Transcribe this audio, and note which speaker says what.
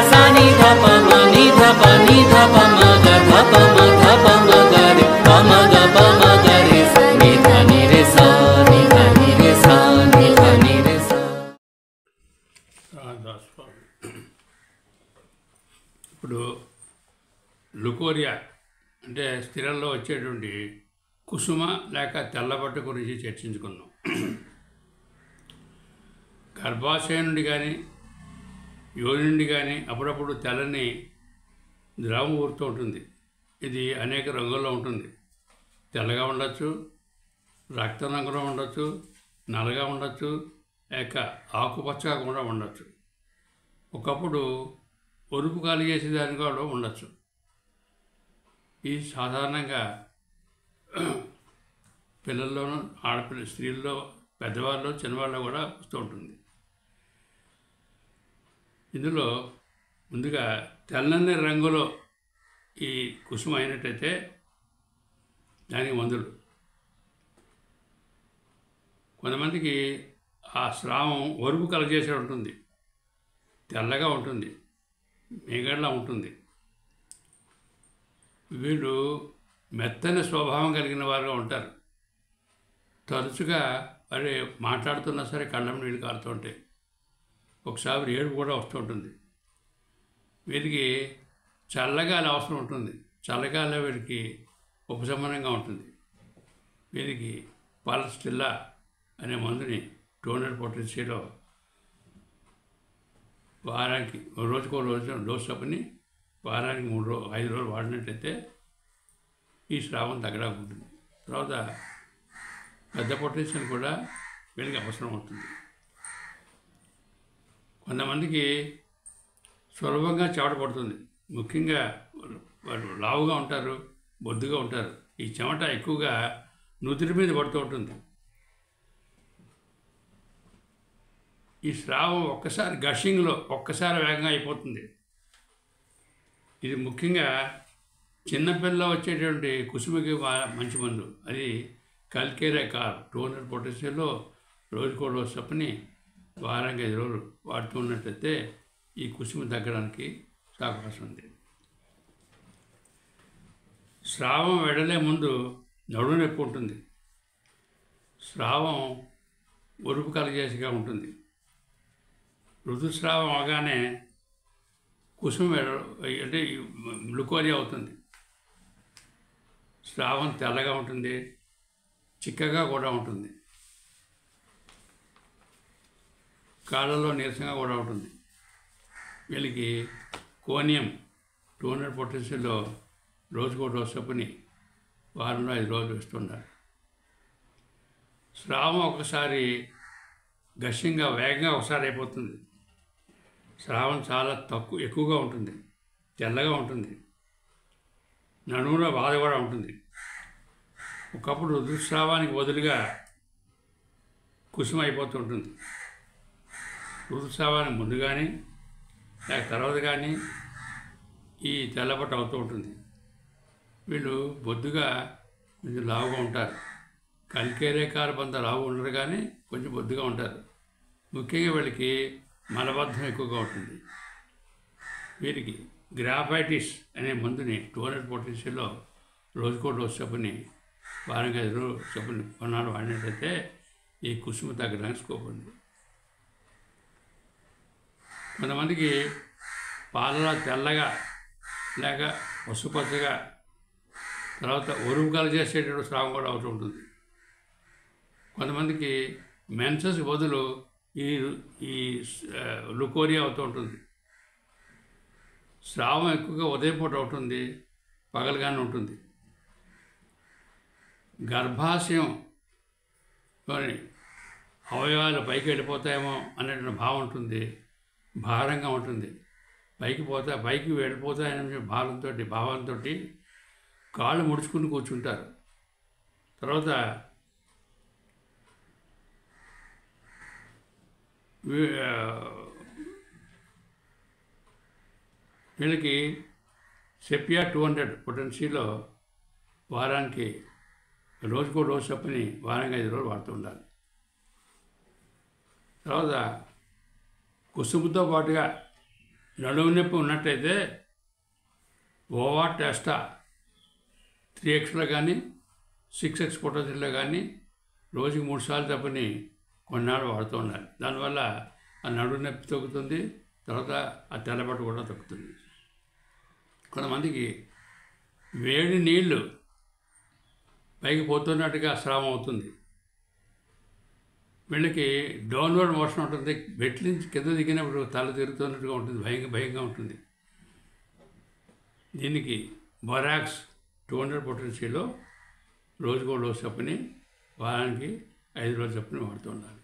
Speaker 1: sa ni dha pa ma ni dha pa ma ga dha pa ma ga re pa ma ga re sa ni dha ni re sa ni dha ni re sa ni dha ni re sa.
Speaker 2: ఇప్పుడు leucorrhoea అంటే స్థిరంలో వచ్చేటువంటి కుసుమ లేక తెల్లబట్ట గురించి చర్చించుకున్నాం. గర్భాశయం నుండి కానీ యోని నుండి కానీ అప్పుడప్పుడు తెల్లని ద్రవం ఊరుతూ ఉంటుంది. ఇది అనేక రంగుల్లో ఉంటుంది. తెల్లగా ఉండొచ్చు, రక్త రంగులో ఉండొచ్చు, నల్లగా ఉండొచ్చు, లేక ఆకుపచ్చగా కూడా ఉండొచ్చు. ఒకప్పుడు ఒరుపు కాలు చేసేదాన్ని కూడా ఉండొచ్చు. ఇది సాధారణంగా పిల్లల్లోనూ ఆడపిల్ల స్త్రీల్లో పెద్దవాళ్ళు చిన్నవాళ్ళు కూడా వస్తూ ఉంటుంది. ఇందులో ముందుగా తెల్లని రంగులో ఈ కుసుమ అయినట్టయితే దానికి మందులు. కొంతమందికి ఆ స్రావం ఒరుపు కలగజేసే ఉంటుంది, తెల్లగా ఉంటుంది, మేగడ్లా ఉంటుంది. వీళ్ళు మెత్తని స్వభావం కలిగిన వారుగా ఉంటారు. తరచుగా మరి మాట్లాడుతున్నా సరే కళ్ళం నీళ్ళు కారుతూ ఉంటాయి. ఒకసారి ఏడుపు కూడా వస్తూ ఉంటుంది. వీరికి చల్లగాలి అవసరం ఉంటుంది. చల్లగాలి వీరికి ఉపశమనంగా ఉంటుంది. వీరికి పాలస్టిల్లా అనే మందుని టోనర్ పొటెన్సీలో వారానికి రోజుకో రోజు డోస్ చొప్పుని వారానికి 5 రోజులు వాడినట్లయితే ఈ స్రావం తగ్గడానికి ఉంటుంది. తర్వాత పెద్ద పొటెన్షియల్ కూడా వీళ్ళకి అవసరం అవుతుంది. కొంతమందికి సులభంగా చెమట పడుతుంది. ముఖ్యంగా వాళ్ళు లావుగా ఉంటారు, బొద్దుగా ఉంటారు. ఈ చెమట ఎక్కువగా నుదుటి మీద పడుతూ ఉంటుంది. ఈ స్రావం ఒక్కసారి గషింగ్లో ఒక్కసారి వేగంగా అయిపోతుంది. ఇది ముఖ్యంగా చిన్నపిల్ల వచ్చేటువంటి కుసుమకి మంచి మందు. అది కల్కేరే కార్ టోనర్ పొటెన్షియల్లో రోజుకో రోజు చొప్పుని వారానికి 5 రోజులు వాడుతున్నట్లయితే ఈ కుసుమ తగ్గడానికి అవకాశం ఉంది. స్రావం వెడలే ముందు నడుము నొప్పి ఉంటుంది. స్రావం ఒరుపు కలగజేసిగా ఉంటుంది. ఋతుస్రావం అవగానే కుసుమ అంటే లుకోరియా అవుతుంది. స్రావం తెల్లగా ఉంటుంది, చిక్కగా కూడా ఉంటుంది, కాళ్ళలో నీరసంగా కూడా ఉంటుంది. వీళ్ళకి కోనియం టోనర్ పొటెన్షియల్లో రోజుకో డోస్ చొప్పుని వారంలో 5 రోజులు ఇస్తున్నారు. స్రావం ఒకసారి గష్యంగా వేగంగా ఒకసారి అయిపోతుంది. స్రావం చాలా ఎక్కువగా ఉంటుంది, తెల్లగా ఉంటుంది, నడుములో బాధ కూడా ఉంటుంది. ఒకప్పుడు ఋతుస్రావానికి బదులుగా కుసుమ అయిపోతుంటుంది. ఋతుస్రావానికి ముందు కానీ లేక తర్వాత కానీ ఈ తెల్లబట్ట అవుతూ ఉంటుంది. వీళ్ళు బొద్దుగా కొంచెం లావుగా ఉంటారు. కల్కేరే కారబంత లావు ఉండరు కానీ కొంచెం బొద్దుగా ఉంటారు. ముఖ్యంగా వీళ్ళకి మలబద్ధం ఎక్కువగా ఉంటుంది. వీరికి గ్రాఫైటిస్ అనే మందుని టోనర్ పొటెన్షియల్లో రోజుకో డోస్ చొప్పుని వారానికి 5 రోజులు చొప్పుని కొన్నాళ్ళు వాడినట్లయితే ఈ కుసుమ తగ్గడానికి స్కోప్ ఉంది. కొంతమందికి పాలలో తెల్లగా లేక పసుపచ్చగా తర్వాత ఒరుపు కలగజేసేటటువంటి స్రావం కూడా అవుతూ ఉంటుంది. కొంతమందికి మెన్సెస్ బదులు ఈ లుకోరియా అవుతూ ఉంటుంది. స్రావం ఎక్కువగా ఉదయం పూట అవుతుంది, పగలుగానే ఉంటుంది. గర్భాశయంలోని అవయవాలు పైకి వెళ్ళిపోతాయేమో అనేటువంటి భావం ఉంటుంది. భారంగా ఉంటుంది. పైకి వెళ్ళిపోతాయనే భావంతో కాళ్ళు ముడుచుకుని కూర్చుంటారు. తర్వాత వీళ్ళకి సెపియా 200 పొటెన్సీలో వారానికి రోజుకో డోస్ చొప్పుని వారానికి 5 రోజులు వాడుతూ ఉండాలి. తర్వాత కుసుమతో పాటుగా నడుము నొప్పి ఉన్నట్టయితే ఓవా టెస్టా 3xలో కానీ 6x పొటాసిల్లో కానీ రోజుకి 3 సార్లు తప్పని కొన్నాళ్ళు వాడుతూ ఉండాలి. దానివల్ల ఆ నడుము నొప్పి తగ్గుతుంది, తర్వాత ఆ తెల్లబట్ట కూడా తగ్గుతుంది. కొంతమందికి వేడి నీళ్ళు పైకి పోతున్నట్టుగా స్రావం అవుతుంది. వీళ్ళకి డౌన్వర్డ్ మోషన్ ఉంటుంది, బెడ్ నుంచి కింద దిగినప్పుడు తల తిరుగుతున్నట్టుగా ఉంటుంది, భయంగా ఉంటుంది. దీనికి బొరాక్స్ 200 పొటెన్సీలో రోజుకో డోసు చొప్పుని వారానికి 5 రోజులు చొప్పున వాడుతూ ఉండాలి.